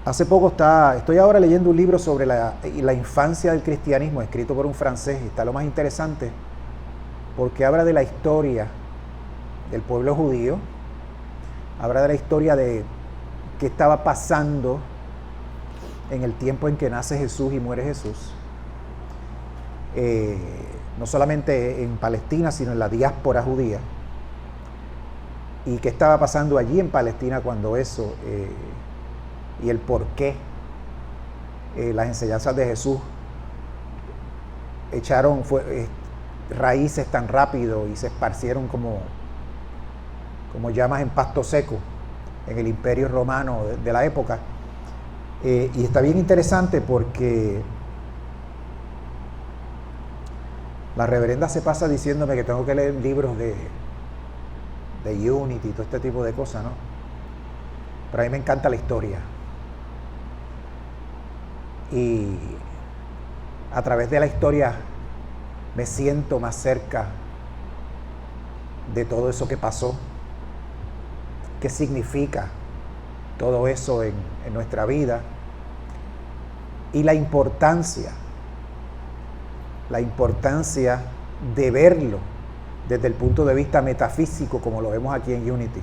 Hace poco estoy ahora leyendo un libro sobre la infancia del cristianismo, escrito por un francés, y está lo más interesante, porque habla de la historia del pueblo judío, habla de la historia de qué estaba pasando en el tiempo en que nace Jesús y muere Jesús. No solamente en Palestina, sino en la diáspora judía. Y qué estaba pasando allí en Palestina cuando eso, y el por qué las enseñanzas de Jesús echaron raíces tan rápido y se esparcieron como llamas en pasto seco en el imperio romano de la época. Y está bien interesante porque la reverenda se pasa diciéndome que tengo que leer libros de Unity y todo este tipo de cosas, ¿no? Pero a mí me encanta la historia. Y a través de la historia me siento más cerca de todo eso que pasó. ¿Qué significa todo eso en nuestra vida? Y la importancia de verlo desde el punto de vista metafísico, como lo vemos aquí en Unity.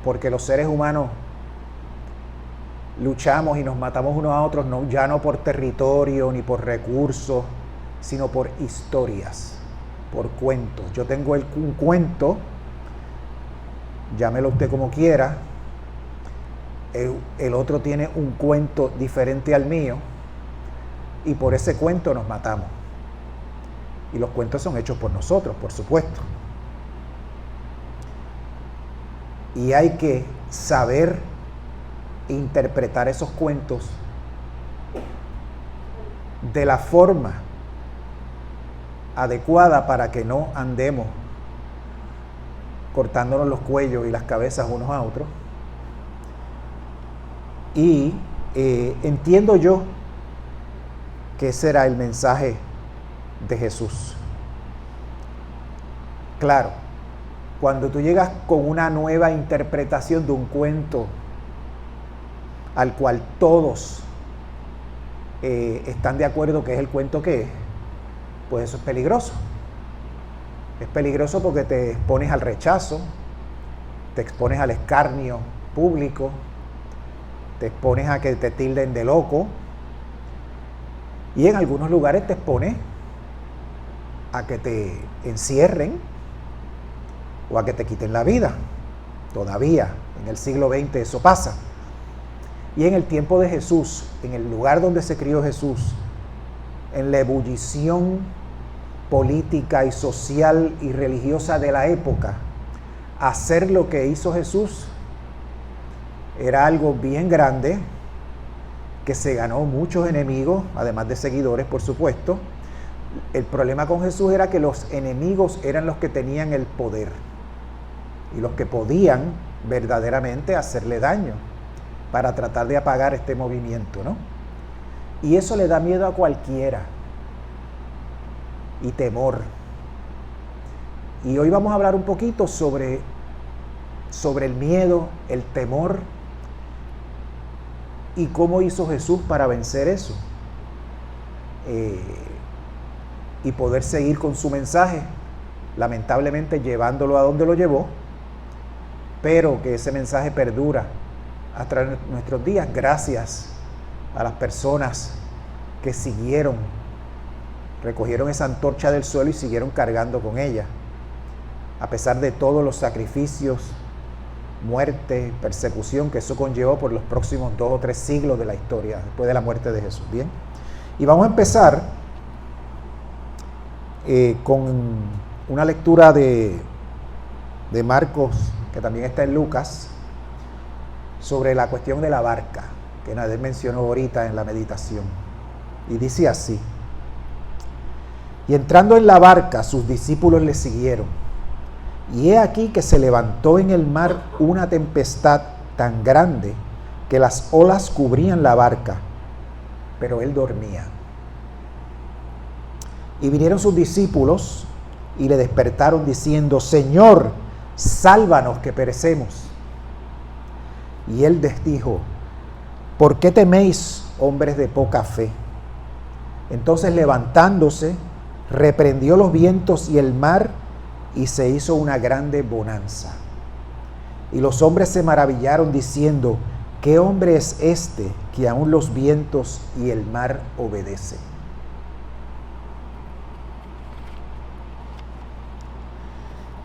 Porque los seres humanos luchamos y nos matamos unos a otros, ya no por territorio ni por recursos, sino por historias, por cuentos. Yo tengo un cuento, llámelo usted como quiera, el otro tiene un cuento diferente al mío, y por ese cuento nos matamos. Y los cuentos son hechos por nosotros, por supuesto. Y hay que saber interpretar esos cuentos de la forma adecuada para que no andemos cortándonos los cuellos y las cabezas unos a otros. Y entiendo yo que ese era el mensaje de Jesús. Claro, cuando tú llegas con una nueva interpretación de un cuento al cual todos están de acuerdo que es el cuento que es, pues eso es peligroso. Es peligroso porque te expones al rechazo, te expones al escarnio público, te expones a que te tilden de loco, y en algunos lugares te expones a que te encierren o a que te quiten la vida. Todavía en el siglo XX eso pasa. Y en el tiempo de Jesús, en el lugar donde se crió Jesús, en la ebullición política y social y religiosa de la época, hacer lo que hizo Jesús era algo bien grande, que se ganó muchos enemigos, además de seguidores, por supuesto. El problema con Jesús era que los enemigos eran los que tenían el poder y los que podían verdaderamente hacerle daño para tratar de apagar este movimiento, ¿no? Y eso le da miedo a cualquiera, y temor. Y hoy vamos a hablar un poquito sobre el miedo, el temor, y cómo hizo Jesús para vencer eso. Y poder seguir con su mensaje, lamentablemente llevándolo a donde lo llevó, pero que ese mensaje perdura hasta nuestros días, gracias a las personas que recogieron esa antorcha del suelo y siguieron cargando con ella, a pesar de todos los sacrificios, muerte, persecución que eso conllevó por los próximos 2 o 3 siglos de la historia, después de la muerte de Jesús. Bien, y vamos a empezar con una lectura de Marcos, que también está en Lucas, sobre la cuestión de la barca, que Nader mencionó ahorita en la meditación. Y dice así: y entrando en la barca, sus discípulos le siguieron. Y he aquí que se levantó en el mar una tempestad tan grande que las olas cubrían la barca, pero él dormía. Y vinieron sus discípulos y le despertaron diciendo: Señor, sálvanos que perecemos. Y él les dijo: ¿por qué teméis, hombres de poca fe? Entonces, levantándose, reprendió los vientos y el mar, y se hizo una grande bonanza. Y los hombres se maravillaron diciendo: ¿qué hombre es este que aún los vientos y el mar obedece?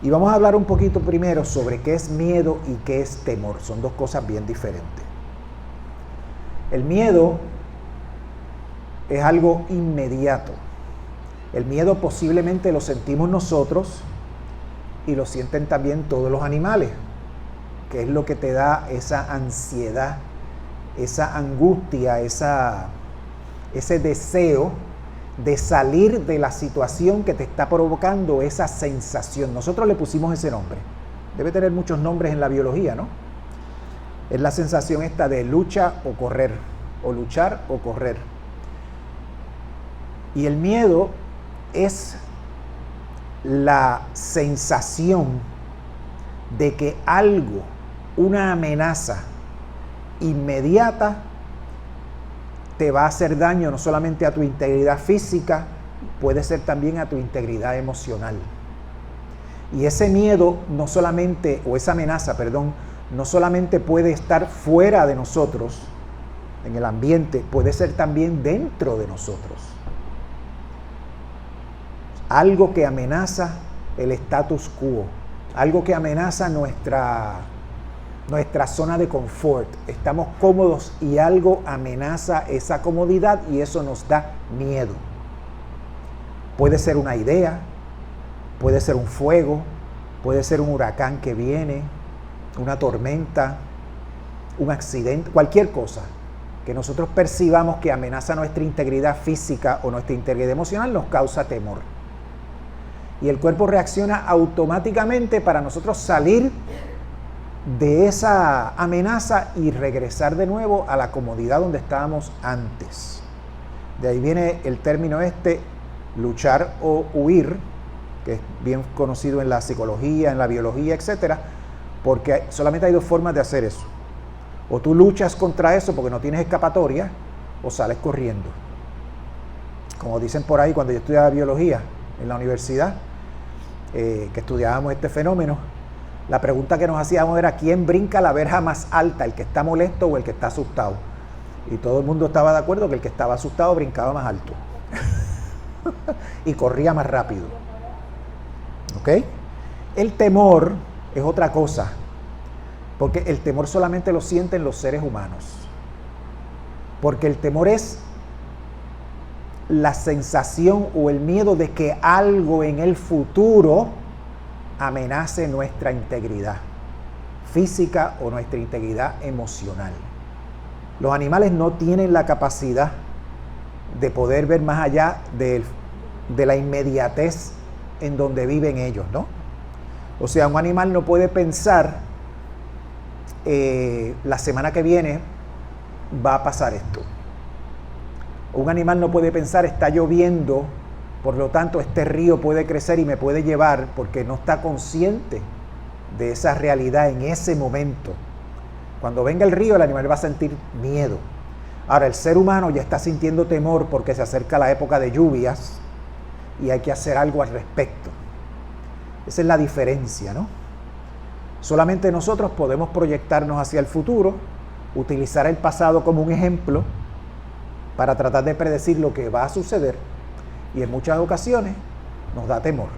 Y vamos a hablar un poquito primero sobre qué es miedo y qué es temor. Son dos cosas bien diferentes. El miedo es algo inmediato. El miedo posiblemente lo sentimos nosotros y lo sienten también todos los animales, que es lo que te da esa ansiedad, esa angustia, ese deseo de salir de la situación que te está provocando esa sensación. Nosotros le pusimos ese nombre. Debe tener muchos nombres en la biología, ¿no? Es la sensación esta de lucha o correr, o luchar o correr. Y el miedo es la sensación de que algo, una amenaza inmediata, te va a hacer daño no solamente a tu integridad física, puede ser también a tu integridad emocional. Y ese miedo no solamente, o esa amenaza, perdón, no solamente puede estar fuera de nosotros, en el ambiente, puede ser también dentro de nosotros. Algo que amenaza el status quo, algo que amenaza nuestra zona de confort. Estamos cómodos y algo amenaza esa comodidad y eso nos da miedo. Puede ser una idea, puede ser un fuego, puede ser un huracán que viene, una tormenta, un accidente, cualquier cosa que nosotros percibamos que amenaza nuestra integridad física o nuestra integridad emocional nos causa temor. Y el cuerpo reacciona automáticamente para nosotros salir de esa amenaza y regresar de nuevo a la comodidad donde estábamos antes. De ahí viene el término luchar o huir, que es bien conocido en la psicología, en la biología, etcétera, porque solamente hay dos formas de hacer eso. O tú luchas contra eso porque no tienes escapatoria, o sales corriendo. Como dicen por ahí, cuando yo estudiaba biología en la universidad, que estudiábamos este fenómeno, la pregunta que nos hacíamos era: ¿quién brinca la verja más alta, el que está molesto o el que está asustado? Y todo el mundo estaba de acuerdo que el que estaba asustado brincaba más alto y corría más rápido. ¿Ok? El temor es otra cosa, porque el temor solamente lo sienten los seres humanos. Porque el temor es la sensación o el miedo de que algo en el futuro amenace nuestra integridad física o nuestra integridad emocional. Los animales no tienen la capacidad de poder ver más allá de la inmediatez en donde viven ellos, ¿no? O sea, un animal no puede pensar la semana que viene va a pasar esto. Un animal no puede pensar está lloviendo, por lo tanto este río puede crecer y me puede llevar, porque no está consciente de esa realidad en ese momento. Cuando venga el río, el animal va a sentir miedo. Ahora, el ser humano ya está sintiendo temor porque se acerca la época de lluvias y hay que hacer algo al respecto. Esa es la diferencia, ¿no? Solamente nosotros podemos proyectarnos hacia el futuro, utilizar el pasado como un ejemplo para tratar de predecir lo que va a suceder, y en muchas ocasiones nos da temor.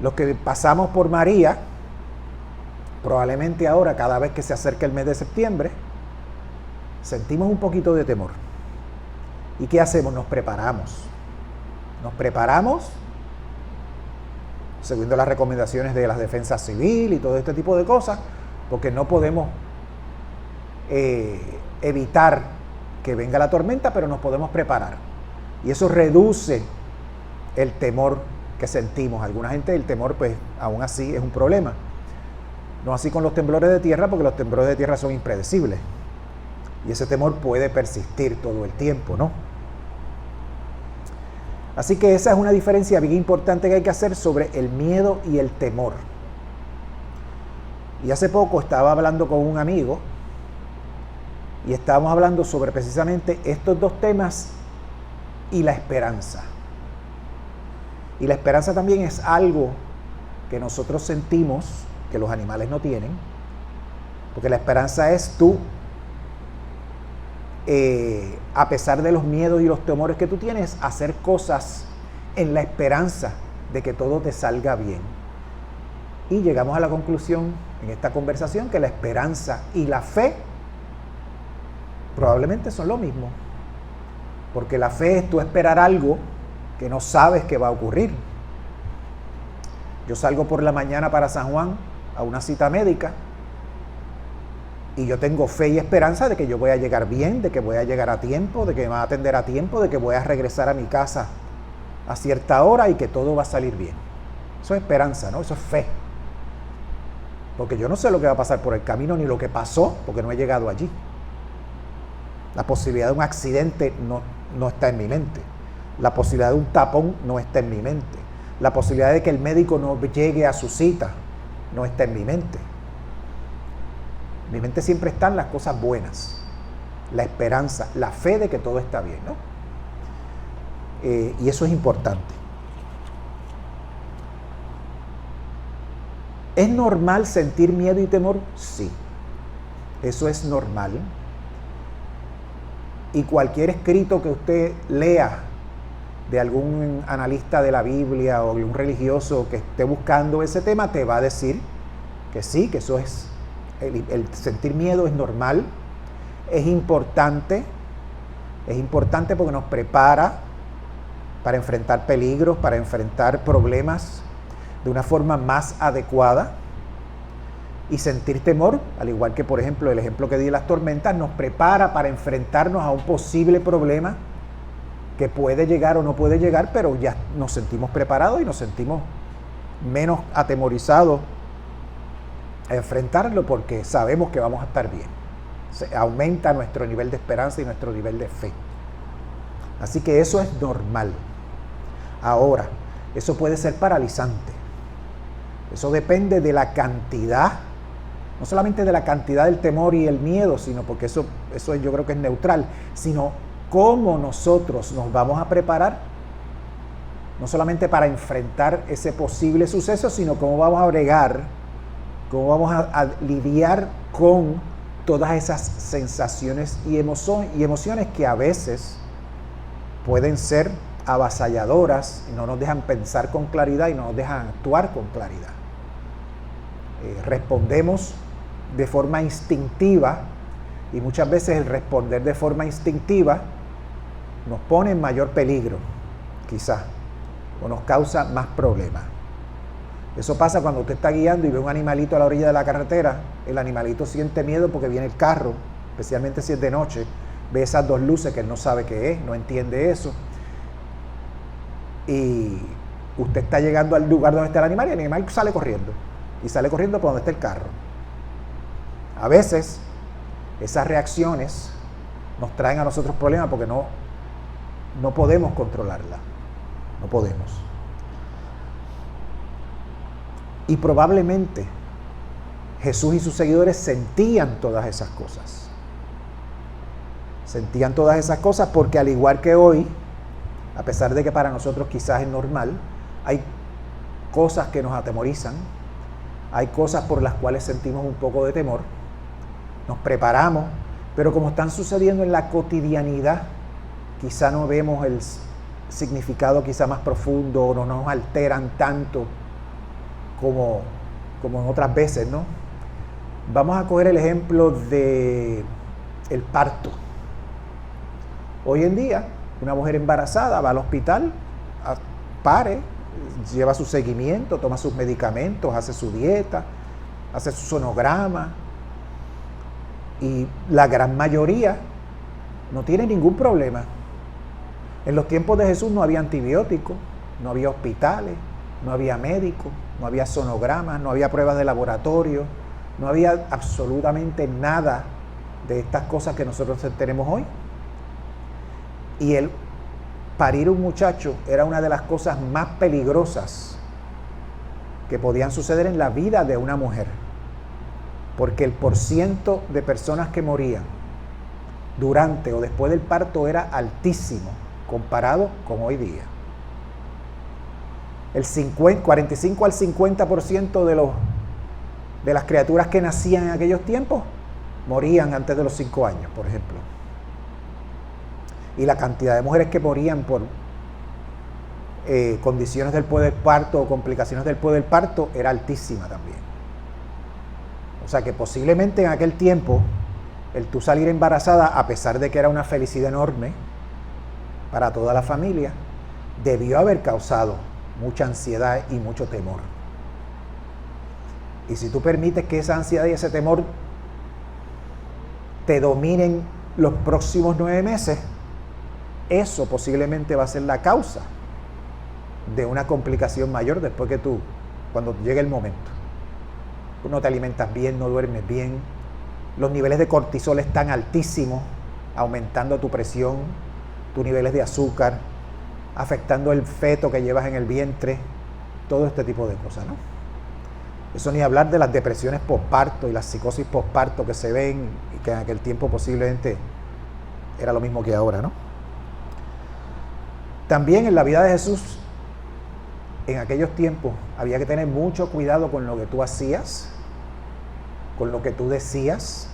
Los que pasamos por María, probablemente ahora, cada vez que se acerca el mes de septiembre, sentimos un poquito de temor. ¿Y qué hacemos? Nos preparamos. Nos preparamos siguiendo las recomendaciones de la defensa civil y todo este tipo de cosas, porque no podemos evitar que venga la tormenta, pero nos podemos preparar. Y eso reduce el temor que sentimos. Alguna gente, el temor, pues, aún así es un problema. No así con los temblores de tierra, porque los temblores de tierra son impredecibles. Y ese temor puede persistir todo el tiempo, ¿no? Así que esa es una diferencia bien importante que hay que hacer sobre el miedo y el temor. Y hace poco estaba hablando con un amigo y estábamos hablando sobre precisamente estos dos temas y la esperanza. Y la esperanza también es algo que nosotros sentimos que los animales no tienen, porque la esperanza es tú, a pesar de los miedos y los temores que tú tienes, hacer cosas en la esperanza de que todo te salga bien. Y llegamos a la conclusión en esta conversación que la esperanza y la fe probablemente son lo mismo, porque la fe es tú esperar algo que no sabes que va a ocurrir. Yo salgo por la mañana para San Juan a una cita médica y yo tengo fe y esperanza de que yo voy a llegar bien, de que voy a llegar a tiempo, de que me van a atender a tiempo, de que voy a regresar a mi casa a cierta hora y que todo va a salir bien. Eso es esperanza, ¿no? Eso es fe. Porque yo no sé lo que va a pasar por el camino ni lo que pasó, porque no he llegado allí. La posibilidad de un accidente no está en mi mente. La posibilidad de un tapón no está en mi mente. La posibilidad de que el médico no llegue a su cita no está en mi mente. En mi mente siempre están las cosas buenas, la esperanza, la fe de que todo está bien, ¿no? Y eso es importante. ¿Es normal sentir miedo y temor? Sí, eso es normal. Y cualquier escrito que usted lea de algún analista de la Biblia o de un religioso que esté buscando ese tema, te va a decir que sí, que eso es, el sentir miedo es normal, es importante porque nos prepara para enfrentar peligros, para enfrentar problemas de una forma más adecuada. Y sentir temor, al igual que por ejemplo el ejemplo que di de las tormentas, nos prepara para enfrentarnos a un posible problema que puede llegar o no puede llegar, pero ya nos sentimos preparados y nos sentimos menos atemorizados a enfrentarlo porque sabemos que vamos a estar bien. Se aumenta nuestro nivel de esperanza y nuestro nivel de fe. Así que eso es normal. Ahora, eso puede ser paralizante. Eso depende de la cantidad, no solamente de la cantidad del temor y el miedo, sino porque eso yo creo que es neutral, sino cómo nosotros nos vamos a preparar, no solamente para enfrentar ese posible suceso, sino cómo vamos a bregar, cómo vamos a lidiar con todas esas sensaciones y emociones que a veces pueden ser avasalladoras y no nos dejan pensar con claridad y no nos dejan actuar con claridad. Respondemos de forma instintiva y muchas veces el responder de forma instintiva nos pone en mayor peligro, quizás, o nos causa más problemas. Eso pasa cuando usted está guiando y ve un animalito a la orilla de la carretera, el animalito siente miedo porque viene el carro, especialmente si es de noche, ve esas dos luces que él no sabe qué es, no entiende eso. Y usted está llegando al lugar donde está el animal sale corriendo. Y sale corriendo por donde está el carro. A veces, esas reacciones nos traen a nosotros problemas porque no podemos controlarla. No podemos. Y probablemente Jesús y sus seguidores sentían todas esas cosas. Sentían todas esas cosas porque al igual que hoy, a pesar de que para nosotros quizás es normal, hay cosas que nos atemorizan, hay cosas por las cuales sentimos un poco de temor, nos preparamos, pero como están sucediendo en la cotidianidad, quizá no vemos el significado quizá más profundo o no nos alteran tanto como en otras veces, ¿no? Vamos a coger el ejemplo de el parto. Hoy en día, una mujer embarazada va al hospital, pare, lleva su seguimiento, toma sus medicamentos, hace su dieta, hace su sonograma y la gran mayoría no tiene ningún problema. En los tiempos de Jesús no había antibióticos, no había hospitales, no había médicos, no había sonogramas, no había pruebas de laboratorio, no había absolutamente nada de estas cosas que nosotros tenemos hoy. Y el parir un muchacho era una de las cosas más peligrosas que podían suceder en la vida de una mujer. porque el porciento de personas que morían durante o después del parto era altísimo comparado con hoy día. El 45 al 50% de las criaturas que nacían en aquellos tiempos morían antes de los 5 años, por ejemplo. Y la cantidad de mujeres que morían por condiciones después del parto o complicaciones después del parto era altísima también. O sea que posiblemente en aquel tiempo el tú salir embarazada, a pesar de que era una felicidad enorme para toda la familia, debió haber causado mucha ansiedad y mucho temor. Y si tú permites que esa ansiedad y ese temor te dominen los próximos 9 meses, eso posiblemente va a ser la causa de una complicación mayor después que cuando llegue el momento. Tú no te alimentas bien, no duermes bien, los niveles de cortisol están altísimos, aumentando tu presión, tus niveles de azúcar, afectando el feto que llevas en el vientre, todo este tipo de cosas, ¿no? Eso ni hablar de las depresiones postparto y las psicosis postparto que se ven y que en aquel tiempo posiblemente era lo mismo que ahora, ¿no? También en la vida de Jesús, en aquellos tiempos, había que tener mucho cuidado con lo que tú hacías, con lo que tú decías,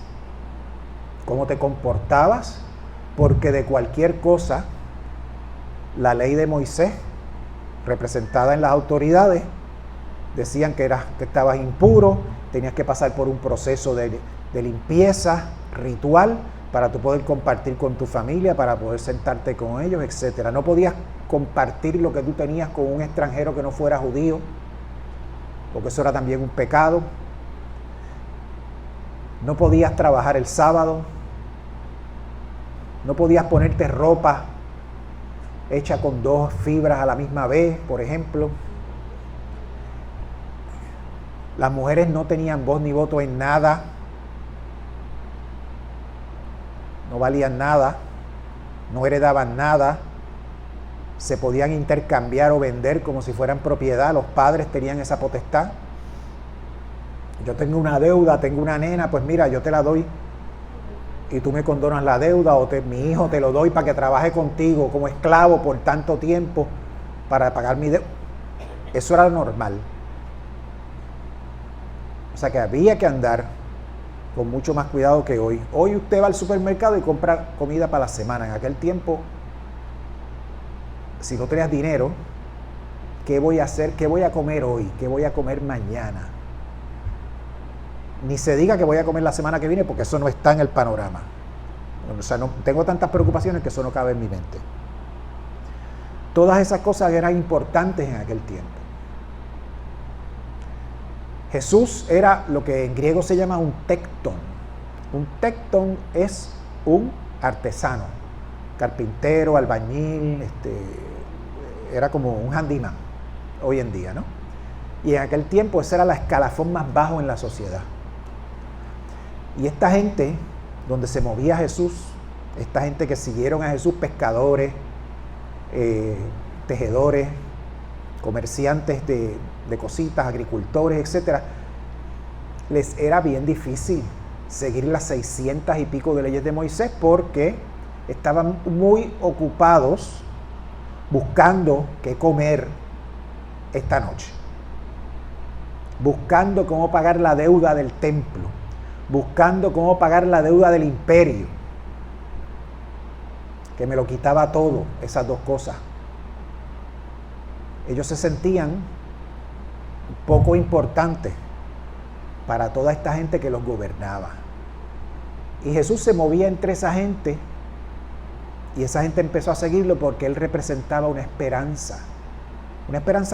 cómo te comportabas, porque de cualquier cosa, la ley de Moisés, representada en las autoridades, decían que estabas impuro, tenías que pasar por un proceso de limpieza ritual para tú poder compartir con tu familia, para poder sentarte con ellos, etc. No podías compartir lo que tú tenías con un extranjero que no fuera judío, porque eso era también un pecado. No podías trabajar el sábado, no podías ponerte ropa hecha con 2 fibras a la misma vez, por ejemplo. Las mujeres no tenían voz ni voto en nada, no valían nada, no heredaban nada, se podían intercambiar o vender como si fueran propiedad, los padres tenían esa potestad. Yo tengo una deuda, tengo una nena, pues mira, yo te la doy y tú me condonas la deuda, o mi hijo te lo doy para que trabaje contigo como esclavo por tanto tiempo para pagar mi deuda. Eso era lo normal. O sea que había que andar con mucho más cuidado que hoy. Hoy usted va al supermercado y compra comida para la semana. En aquel tiempo, si no tenías dinero, ¿qué voy a hacer? ¿Qué voy a comer hoy? ¿Qué voy a comer mañana? Ni se diga que voy a comer la semana que viene, porque eso no está en el panorama. O sea, no tengo tantas preocupaciones que eso no cabe en mi mente. Todas esas cosas eran importantes en aquel tiempo. Jesús era lo que en griego se llama un tectón. Un tectón es un artesano, carpintero, albañil, era como un handyman hoy en día, ¿no? Y en aquel tiempo ese era el escalafón más bajo en la sociedad. Y esta gente, donde se movía Jesús, esta gente que siguieron a Jesús, pescadores, tejedores, comerciantes de cositas, agricultores, etcétera, les era bien difícil seguir las 600 y pico de leyes de Moisés, porque estaban muy ocupados buscando qué comer esta noche, buscando cómo pagar la deuda del templo, buscando cómo pagar la deuda del imperio, que me lo quitaba todo, esas dos cosas. Ellos se sentían poco importantes para toda esta gente que los gobernaba. Y Jesús se movía entre esa gente, y esa gente empezó a seguirlo porque él representaba una esperanza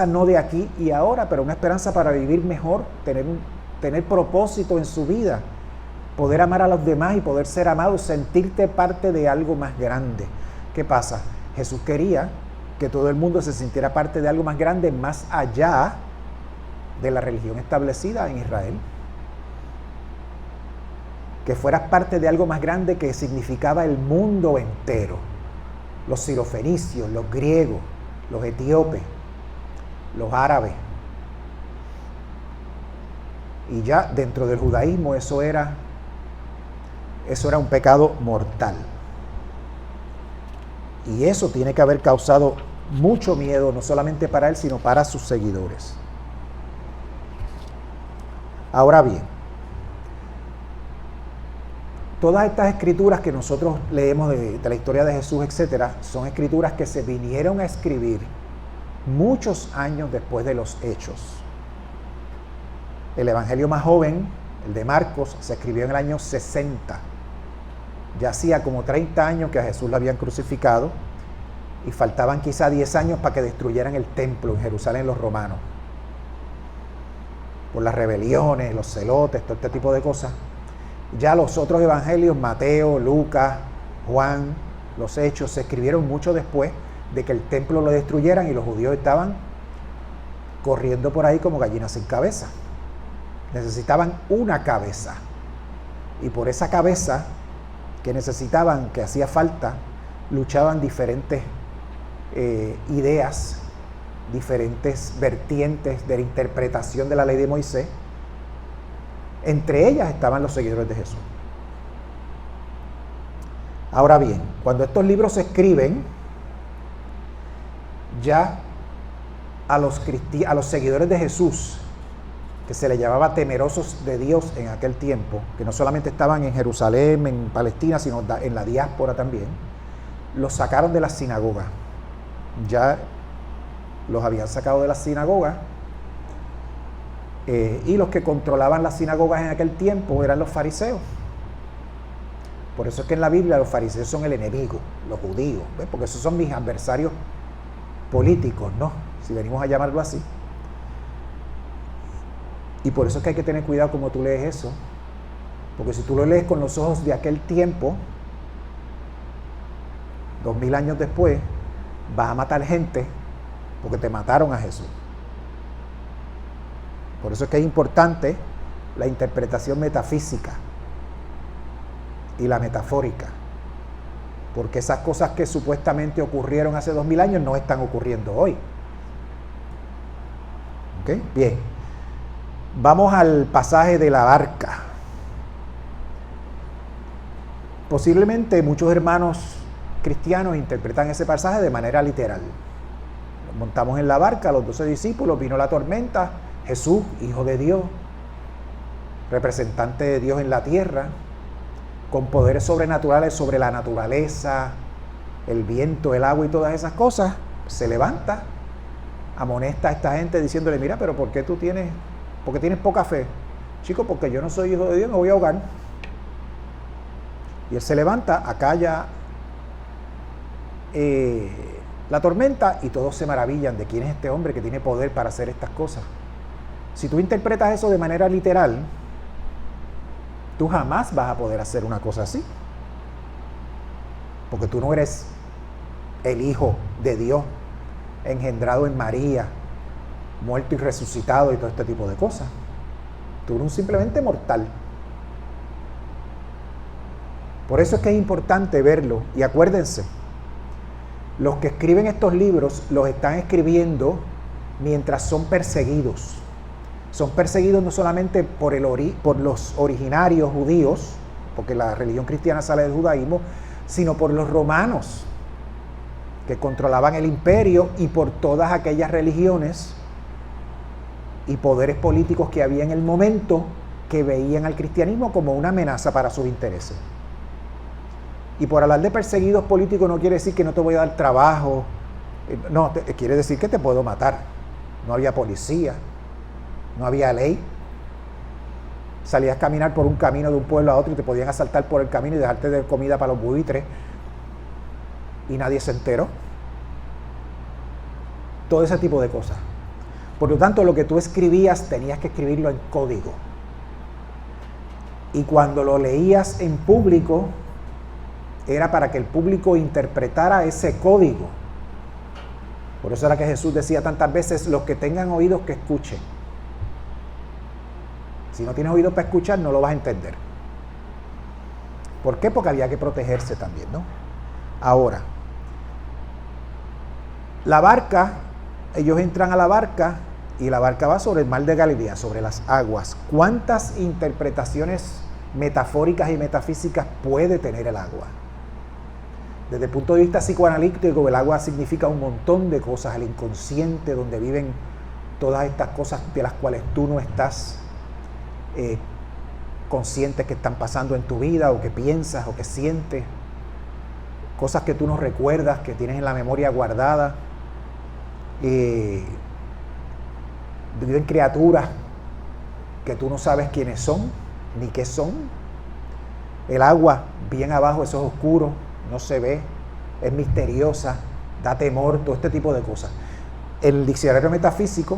no de aquí y ahora, pero una esperanza para vivir mejor, tener propósito en su vida, poder amar a los demás y poder ser amado, sentirte parte de algo más grande. ¿Qué pasa? Jesús quería que todo el mundo se sintiera parte de algo más grande, más allá de la religión establecida en Israel. Que fueras parte de algo más grande que significaba el mundo entero. Los sirofenicios, los griegos, los etíopes, los árabes. Y ya dentro del judaísmo eso era un pecado mortal. Y eso tiene que haber causado mucho miedo, no solamente para él, sino para sus seguidores. Ahora bien, todas estas escrituras que nosotros leemos de la historia de Jesús, etcétera, son escrituras que se vinieron a escribir muchos años después de los hechos. El evangelio más joven, el de Marcos, se escribió en el año 60. Ya hacía como 30 años que a Jesús lo habían crucificado y faltaban quizá 10 años para que destruyeran el templo en Jerusalén los romanos. Por las rebeliones, los celotes, todo este tipo de cosas. Ya los otros evangelios, Mateo, Lucas, Juan, los Hechos, se escribieron mucho después de que el templo lo destruyeran y los judíos estaban corriendo por ahí como gallinas sin cabeza. Necesitaban una cabeza. Y por esa cabeza que necesitaban, que hacía falta, luchaban diferentes ideas, diferentes vertientes de la interpretación de la ley de Moisés. Entre ellas estaban los seguidores de Jesús. Ahora bien, cuando estos libros se escriben, ya a los seguidores de Jesús, que se les llamaba temerosos de Dios en aquel tiempo, que no solamente estaban en Jerusalén, en Palestina, sino en la diáspora también, los sacaron de las sinagogas. Ya los habían sacado de las sinagogas, y los que controlaban las sinagogas en aquel tiempo eran los fariseos. Por eso es que en la Biblia los fariseos son el enemigo, los judíos, ¿ves? Porque esos son mis adversarios políticos, ¿no? Si venimos a llamarlo así. Y por eso es que hay que tener cuidado como tú lees eso, porque si tú lo lees con los ojos de aquel tiempo, 2000 años después, vas a matar gente porque te mataron a Jesús. Por eso es que es importante la interpretación metafísica y la metafórica, porque esas cosas que supuestamente ocurrieron hace 2000 años no están ocurriendo hoy. ¿Ok? Bien. Vamos al pasaje de la barca. Posiblemente muchos hermanos cristianos interpretan ese pasaje de manera literal. Nos montamos en la barca, los 12 discípulos, vino la tormenta, Jesús, Hijo de Dios, representante de Dios en la tierra, con poderes sobrenaturales sobre la naturaleza, el viento, el agua y todas esas cosas, se levanta, amonesta a esta gente diciéndole, mira, pero ¿por qué tienes poca fe? Chico, porque yo no soy hijo de Dios, me voy a ahogar. Y él se levanta, acalla la tormenta y todos se maravillan de quién es este hombre que tiene poder para hacer estas cosas. Si tú interpretas eso de manera literal, tú jamás vas a poder hacer una cosa así. Porque tú no eres el Hijo de Dios, engendrado en María, muerto y resucitado y todo este tipo de cosas. Tú eres simplemente mortal. Por eso es que es importante verlo. Y acuérdense, los que escriben estos libros los están escribiendo mientras son perseguidos. Son perseguidos no solamente por los originarios judíos, porque la religión cristiana sale del judaísmo, sino por los romanos, que controlaban el imperio, y por todas aquellas religiones y poderes políticos que había en el momento que veían al cristianismo como una amenaza para sus intereses. Y por hablar de perseguidos políticos no quiere decir que no te voy a dar trabajo, no, quiere decir que te puedo matar. No había policía, no había ley. Salías a caminar por un camino de un pueblo a otro y te podían asaltar por el camino y dejarte de comida para los buitres y nadie se enteró. Todo ese tipo de cosas. Por lo tanto, lo que tú escribías tenías que escribirlo en código. Y cuando lo leías en público, era para que el público interpretara ese código. Por eso era que Jesús decía tantas veces, los que tengan oídos que escuchen. Si no tienes oídos para escuchar, no lo vas a entender. ¿Por qué? Porque había que protegerse también, ¿no? Ahora, la barca, ellos entran a la barca y la barca va sobre el mar de Galilea, sobre las aguas. ¿Cuántas interpretaciones metafóricas y metafísicas puede tener el agua? Desde el punto de vista psicoanalítico, el agua significa un montón de cosas, el inconsciente, donde viven todas estas cosas de las cuales tú no estás consciente que están pasando en tu vida, o que piensas, o que sientes, cosas que tú no recuerdas, que tienes en la memoria guardada. Viven criaturas que tú no sabes quiénes son, ni qué son. El agua, bien abajo, eso es oscuro, no se ve, es misteriosa, da temor, todo este tipo de cosas. El diccionario metafísico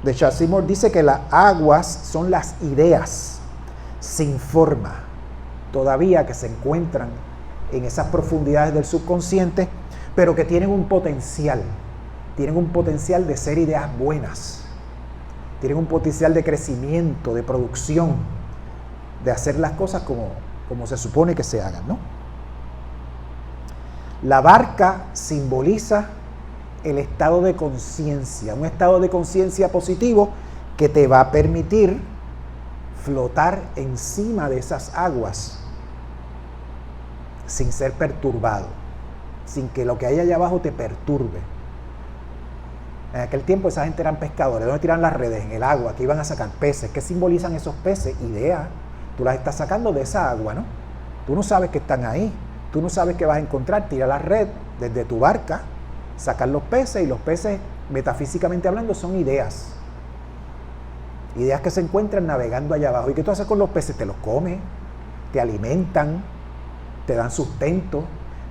de Charles Seymour dice que las aguas son las ideas sin forma, todavía que se encuentran en esas profundidades del subconsciente, pero que tienen un potencial de ser ideas buenas, tienen un potencial de crecimiento, de producción, de hacer las cosas como se supone que se hagan, ¿no? La barca simboliza el estado de conciencia, un estado de conciencia positivo que te va a permitir flotar encima de esas aguas sin ser perturbado, sin que lo que hay allá abajo te perturbe. En aquel tiempo esa gente eran pescadores. ¿Dónde tiran las redes? En el agua, que iban a sacar peces. ¿Qué simbolizan esos peces? Ideas. Tú las estás sacando de esa agua, ¿no? Tú no sabes que están ahí. Tú no sabes qué vas a encontrar. Tira la red desde tu barca, sacar los peces, y los peces, metafísicamente hablando, son ideas. Ideas que se encuentran navegando allá abajo. ¿Y qué tú haces con los peces? Te los comes, te alimentan, te dan sustento,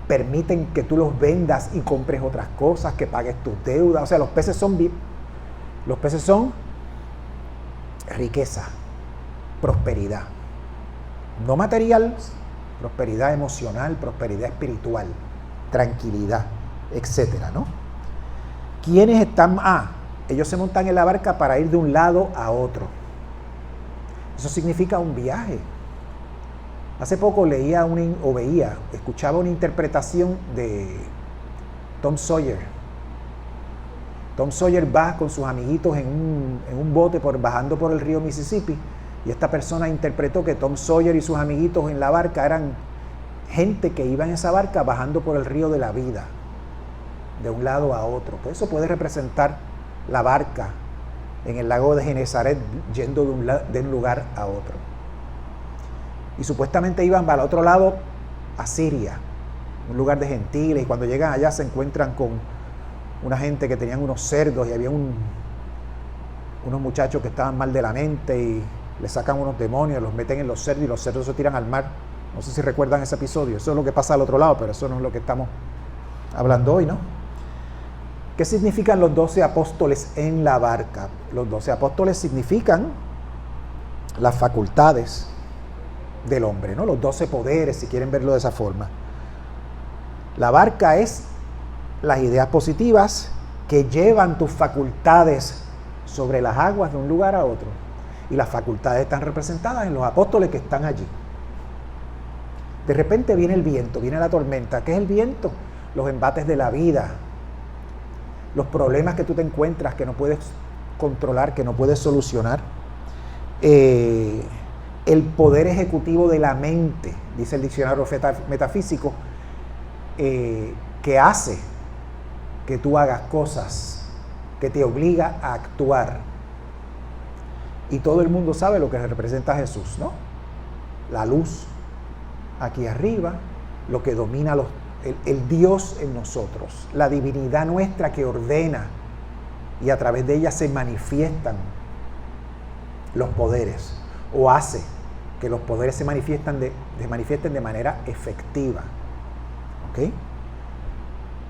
permiten que tú los vendas y compres otras cosas, que pagues tus deudas. O sea, los peces son riqueza, prosperidad. No material, prosperidad emocional, prosperidad espiritual, tranquilidad, etcétera, ¿no? ¿Quiénes están? Ellos se montan en la barca para ir de un lado a otro. Eso significa un viaje. Hace poco escuchaba una interpretación de Tom Sawyer. Tom Sawyer va con sus amiguitos en un bote bajando por el río Mississippi, y esta persona interpretó que Tom Sawyer y sus amiguitos en la barca eran gente que iba en esa barca bajando por el río de la vida, de un lado a otro. Pues eso puede representar la barca en el lago de Genesaret, yendo de un lugar a otro. Y supuestamente iban al otro lado, a Siria, un lugar de gentiles, y cuando llegan allá se encuentran con una gente que tenían unos cerdos, y había unos muchachos que estaban mal de la mente y le sacan unos demonios, los meten en los cerdos y los cerdos se tiran al mar. No sé si recuerdan ese episodio. Eso es lo que pasa al otro lado, pero eso no es lo que estamos hablando hoy, ¿no? ¿Qué significan los 12 apóstoles en la barca? Los 12 apóstoles significan las facultades del hombre, ¿no? Los 12 poderes, si quieren verlo de esa forma. La barca es las ideas positivas que llevan tus facultades sobre las aguas de un lugar a otro. Y las facultades están representadas en los apóstoles que están allí. De repente viene el viento, viene la tormenta. ¿Qué es el viento? Los embates de la vida, los problemas que tú te encuentras que no puedes controlar, que no puedes solucionar. El poder ejecutivo de la mente, dice el diccionario metafísico, que hace que tú hagas cosas, que te obliga a actuar. Y todo el mundo sabe lo que representa Jesús, ¿no? La luz aquí arriba, lo que domina el Dios en nosotros, la divinidad nuestra que ordena, y a través de ella se manifiestan los poderes, o hace que los poderes se manifiesten de manera efectiva. ¿Ok?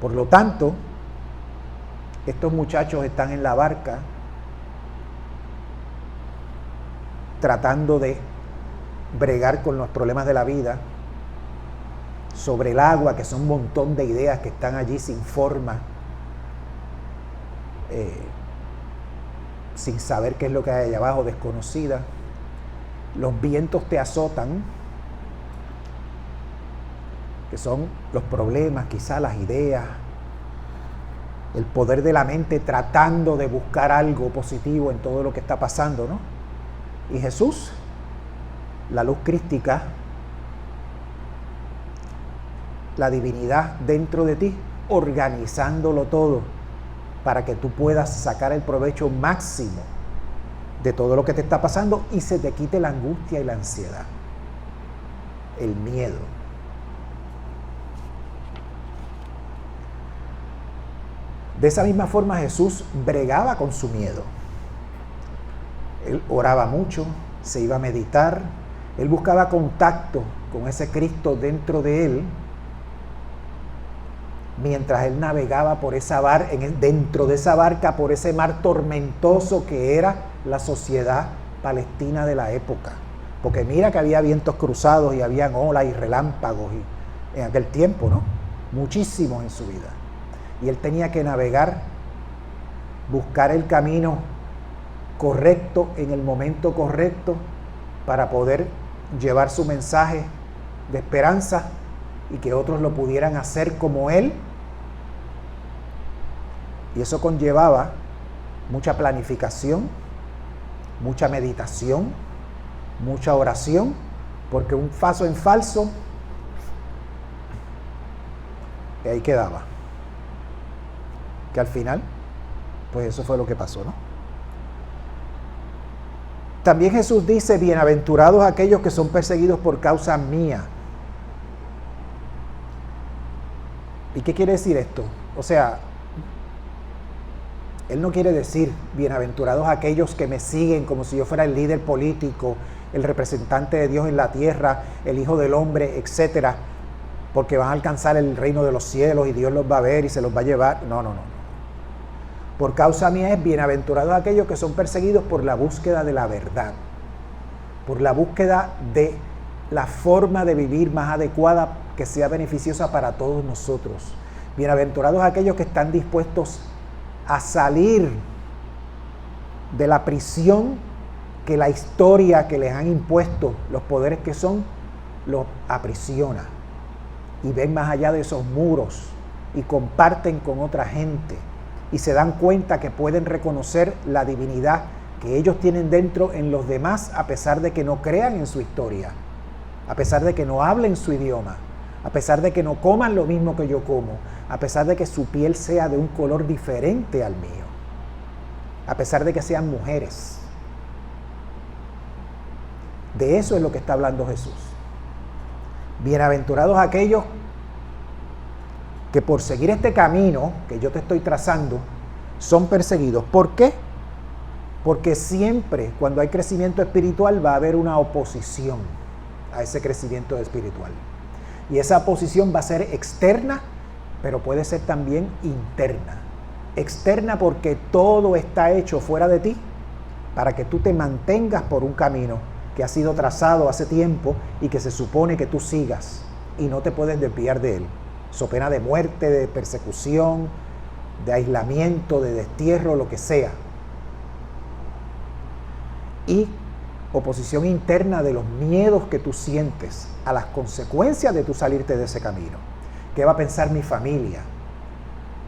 Por lo tanto, estos muchachos están en la barca tratando de bregar con los problemas de la vida, sobre el agua, que son un montón de ideas que están allí sin forma, sin saber qué es lo que hay allá abajo, desconocida. Los vientos te azotan, que son los problemas, quizás las ideas, el poder de la mente tratando de buscar algo positivo en todo lo que está pasando, ¿no? Y Jesús, la luz crística, la divinidad dentro de ti, organizándolo todo para que tú puedas sacar el provecho máximo de todo lo que te está pasando y se te quite la angustia y la ansiedad, el miedo. De esa misma forma Jesús bregaba con su miedo. Él oraba mucho, se iba a meditar, él buscaba contacto con ese Cristo dentro de él, mientras él navegaba por esa dentro de esa barca, por ese mar tormentoso que era la sociedad palestina de la época. Porque mira que había vientos cruzados y habían olas y relámpagos en aquel tiempo, ¿no? Muchísimos en su vida. Y él tenía que navegar, buscar el camino correcto en el momento correcto para poder llevar su mensaje de esperanza y que otros lo pudieran hacer como él. Y eso conllevaba mucha planificación, mucha meditación, mucha oración, porque un paso en falso, y ahí quedaba. Que al final, pues eso fue lo que pasó, ¿no? También Jesús dice, bienaventurados aquellos que son perseguidos por causa mía. ¿Y qué quiere decir esto? O sea, él no quiere decir bienaventurados aquellos que me siguen como si yo fuera el líder político, el representante de Dios en la tierra, el Hijo del Hombre, etcétera, porque van a alcanzar el reino de los cielos y Dios los va a ver y se los va a llevar. No. Por causa mía es bienaventurados aquellos que son perseguidos por la búsqueda de la verdad, por la búsqueda de la forma de vivir más adecuada que sea beneficiosa para todos nosotros. Bienaventurados aquellos que están dispuestos a salir de la prisión que la historia que les han impuesto los poderes que son, los aprisiona y ven más allá de esos muros y comparten con otra gente y se dan cuenta que pueden reconocer la divinidad que ellos tienen dentro en los demás, a pesar de que no crean en su historia, a pesar de que no hablen su idioma, a pesar de que no coman lo mismo que yo como, a pesar de que su piel sea de un color diferente al mío, a pesar de que sean mujeres. De eso es lo que está hablando Jesús. Bienaventurados aquellos que por seguir este camino que yo te estoy trazando son perseguidos. ¿Por qué? Porque siempre cuando hay crecimiento espiritual va a haber una oposición a ese crecimiento espiritual. Y esa oposición va a ser externa, pero puede ser también interna. Externa porque todo está hecho fuera de ti para que tú te mantengas por un camino que ha sido trazado hace tiempo y que se supone que tú sigas y no te puedes desviar de él. So pena de muerte, de persecución, de aislamiento, de destierro, lo que sea. Y oposición interna de los miedos que tú sientes a las consecuencias de tú salirte de ese camino. ¿Qué va a pensar mi familia?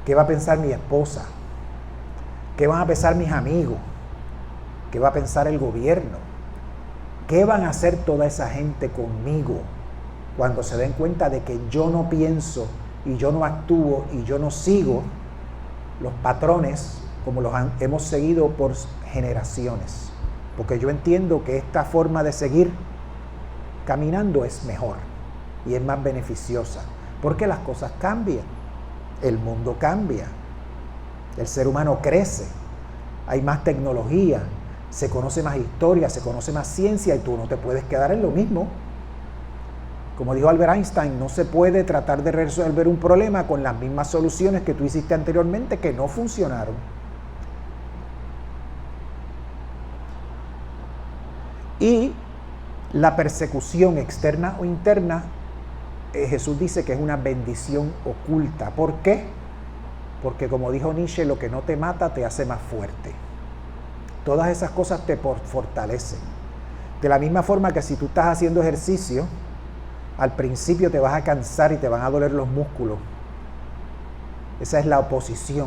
¿Qué va a pensar mi esposa? ¿Qué van a pensar mis amigos? ¿Qué va a pensar el gobierno? ¿Qué van a hacer toda esa gente conmigo cuando se den cuenta de que yo no pienso y yo no actúo y yo no sigo los patrones como los hemos seguido por generaciones? Porque yo entiendo que esta forma de seguir caminando es mejor y es más beneficiosa, porque las cosas cambian, el mundo cambia, el ser humano crece, hay más tecnología, se conoce más historia, se conoce más ciencia y tú no te puedes quedar en lo mismo. Como dijo Albert Einstein, no se puede tratar de resolver un problema con las mismas soluciones que tú hiciste anteriormente que no funcionaron. Y la persecución externa o interna, Jesús dice que es una bendición oculta. ¿Por qué? Porque como dijo Nietzsche, lo que no te mata te hace más fuerte. Todas esas cosas te fortalecen. De la misma forma que si tú estás haciendo ejercicio, al principio te vas a cansar y te van a doler los músculos. Esa es la oposición.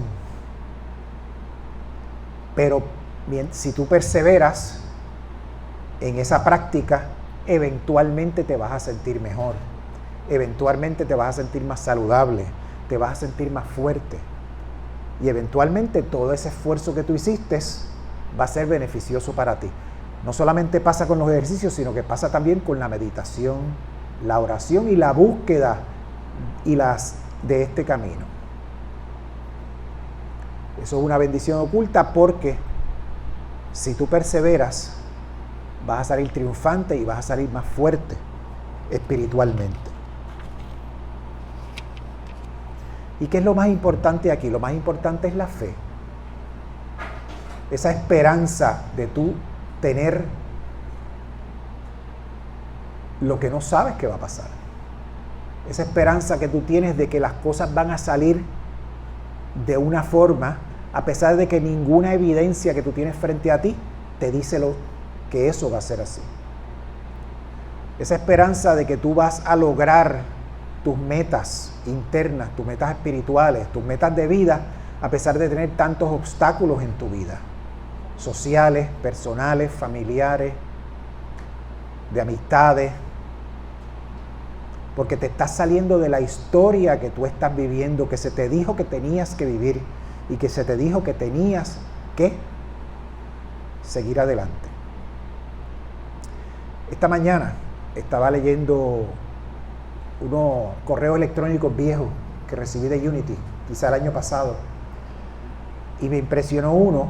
Pero si tú perseveras en esa práctica, eventualmente te vas a sentir mejor, eventualmente te vas a sentir más saludable, te vas a sentir más fuerte, y eventualmente todo ese esfuerzo que tú hiciste va a ser beneficioso para ti. No solamente pasa con los ejercicios, sino que pasa también con la meditación, la oración y la búsqueda de este camino. Eso es una bendición oculta, porque si tú perseveras, vas a salir triunfante y vas a salir más fuerte espiritualmente. ¿Y qué es lo más importante aquí? Lo más importante es la fe. Esa esperanza de tú tener lo que no sabes que va a pasar. Esa esperanza que tú tienes de que las cosas van a salir de una forma, a pesar de que ninguna evidencia que tú tienes frente a ti te dice que eso va a ser así. Esa esperanza de que tú vas a lograr tus metas internas, tus metas espirituales, tus metas de vida, a pesar de tener tantos obstáculos en tu vida, sociales, personales, familiares, de amistades, porque te estás saliendo de la historia que tú estás viviendo, que se te dijo que tenías que vivir y que se te dijo que tenías que seguir adelante. Esta mañana estaba leyendo unos correos electrónicos viejos que recibí de Unity, quizá el año pasado, y me impresionó uno,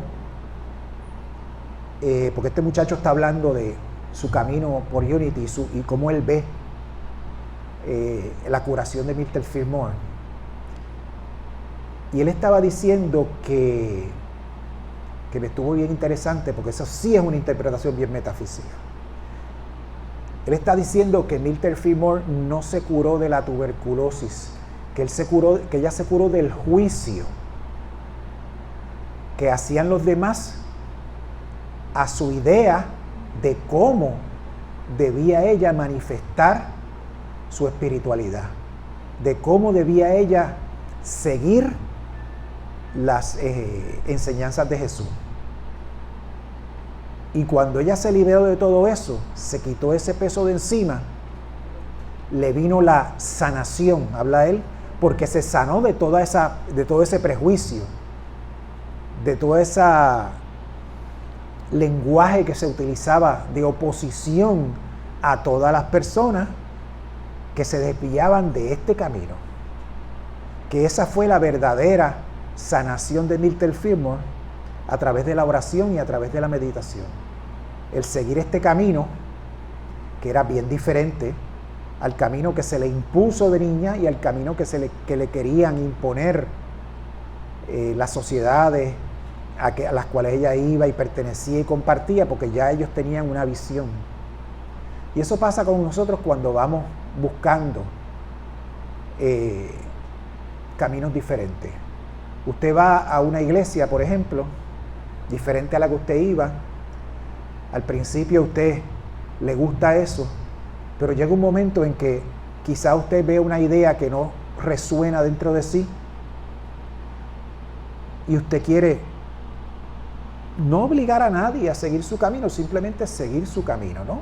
porque este muchacho está hablando de su camino por Unity y cómo él ve la curación de Mr. Fillmore. Y él estaba diciendo que me estuvo bien interesante, porque eso sí es una interpretación bien metafísica. Él está diciendo que Mr. Fillmore no se curó de la tuberculosis, que ella se curó del juicio que hacían los demás a su idea de cómo debía ella manifestar su espiritualidad, de cómo debía ella seguir las enseñanzas de Jesús. Y cuando ella se liberó de todo eso, se quitó ese peso de encima, le vino la sanación, habla él, porque se sanó de todo ese prejuicio, de todo ese lenguaje que se utilizaba de oposición a todas las personas que se desviaban de este camino. Que esa fue la verdadera sanación de Mr. Fillmore, a través de la oración y a través de la meditación. El seguir este camino, que era bien diferente al camino que se le impuso de niña y al camino que le querían imponer las sociedades a las cuales ella iba y pertenecía y compartía, porque ya ellos tenían una visión. Y eso pasa con nosotros cuando vamos buscando caminos diferentes. Usted va a una iglesia, por ejemplo, diferente a la que usted iba. Al principio a usted le gusta eso, pero llega un momento en que quizá usted ve una idea que no resuena dentro de sí y usted quiere no obligar a nadie a seguir su camino, simplemente seguir su camino, ¿no?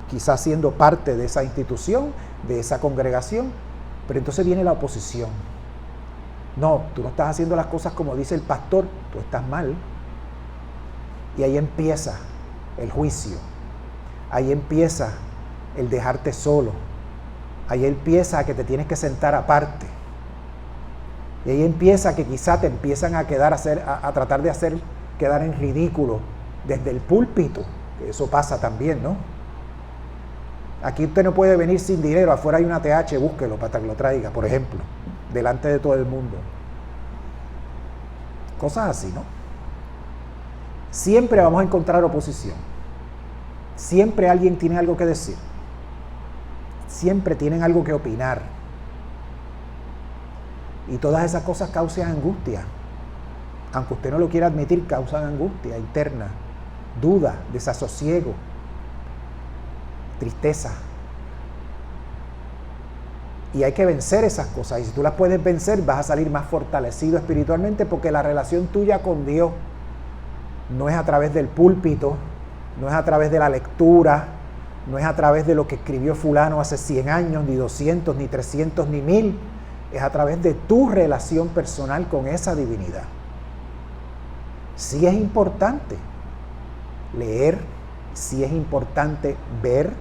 Quizás siendo parte de esa institución, de esa congregación, pero entonces viene la oposición. No, tú no estás haciendo las cosas como dice el pastor, tú estás mal. Y ahí empieza el juicio, ahí empieza el dejarte solo, ahí empieza a que te tienes que sentar aparte, y ahí empieza que quizá te empiezan a tratar de hacer quedar en ridículo desde el púlpito, que eso pasa también, ¿no? Aquí usted no puede venir sin dinero, afuera hay una TH, búsquelo para que lo traiga, por ejemplo, delante de todo el mundo. Cosas así, ¿no? Siempre vamos a encontrar oposición. Siempre alguien tiene algo que decir. Siempre tienen algo que opinar. Y todas esas cosas causan angustia. Aunque usted no lo quiera admitir, causan angustia interna, duda, desasosiego, tristeza. Y hay que vencer esas cosas. Y si tú las puedes vencer, vas a salir más fortalecido espiritualmente, porque la relación tuya con Dios no es a través del púlpito, no es a través de la lectura, no es a través de lo que escribió fulano hace 100 años, ni 200, ni 300, ni 1000. Es a través de tu relación personal con esa divinidad. Sí es importante leer, sí es importante ver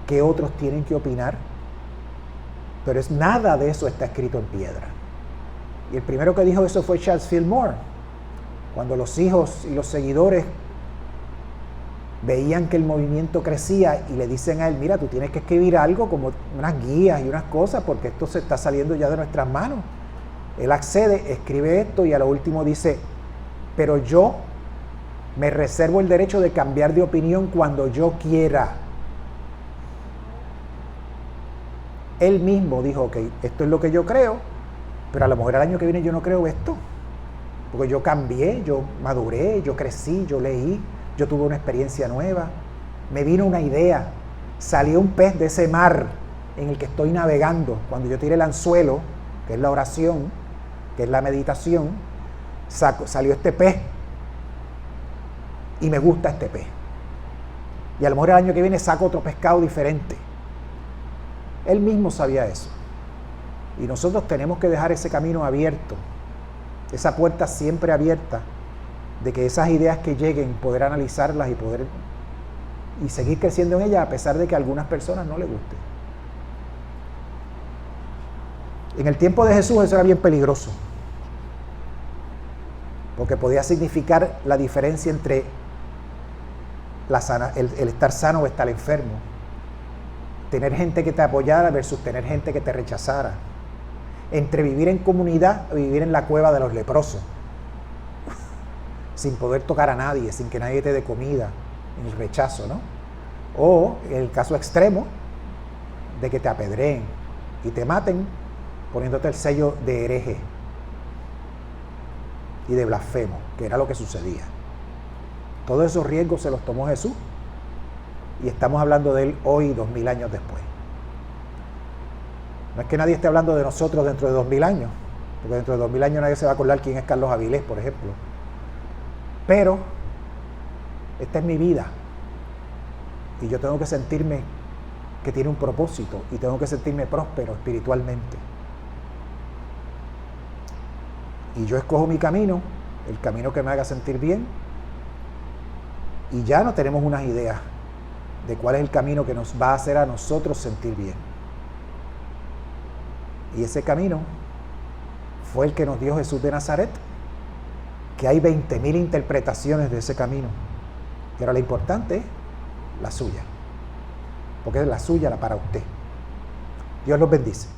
qué otros tienen que opinar, pero nada de eso está escrito en piedra. Y el primero que dijo eso fue Charles Fillmore, cuando los hijos y los seguidores veían que el movimiento crecía y le dicen a él, mira, tú tienes que escribir algo como unas guías y unas cosas porque esto se está saliendo ya de nuestras manos. Él accede, escribe esto y a lo último dice, pero yo me reservo el derecho de cambiar de opinión cuando yo quiera. Él mismo dijo, ok, esto es lo que yo creo, pero a lo mejor el año que viene yo no creo esto, porque yo cambié, yo maduré, yo crecí, yo leí, yo tuve una experiencia nueva, me vino una idea, salió un pez de ese mar en el que estoy navegando. Cuando yo tiré el anzuelo, que es la oración, que es la meditación, salió este pez y me gusta este pez. Y a lo mejor el año que viene saco otro pescado diferente. Él mismo sabía eso. Y nosotros tenemos que dejar ese camino abierto, esa puerta siempre abierta, de que esas ideas que lleguen, poder analizarlas y seguir creciendo en ellas a pesar de que a algunas personas no les guste. En el tiempo de Jesús eso era bien peligroso, porque podía significar la diferencia entre el estar sano o estar enfermo, tener gente que te apoyara versus tener gente que te rechazara, entre vivir en comunidad o vivir en la cueva de los leprosos, sin poder tocar a nadie, sin que nadie te dé comida, en el rechazo, ¿no? O el caso extremo de que te apedreen y te maten poniéndote el sello de hereje y de blasfemo, que era lo que sucedía. Todos esos riesgos se los tomó Jesús y estamos hablando de él hoy, 2000 años después. No es que nadie esté hablando de nosotros dentro de 2000 años, porque dentro de 2000 años nadie se va a acordar quién es Carlos Avilés, por ejemplo. Pero esta es mi vida y yo tengo que sentirme que tiene un propósito y tengo que sentirme próspero espiritualmente. Y yo escojo mi camino, el camino que me haga sentir bien, y ya no tenemos unas ideas de cuál es el camino que nos va a hacer a nosotros sentir bien. Y ese camino fue el que nos dio Jesús de Nazaret, que hay 20.000 interpretaciones de ese camino. Pero lo importante es la suya, porque es la suya la para usted. Dios los bendice.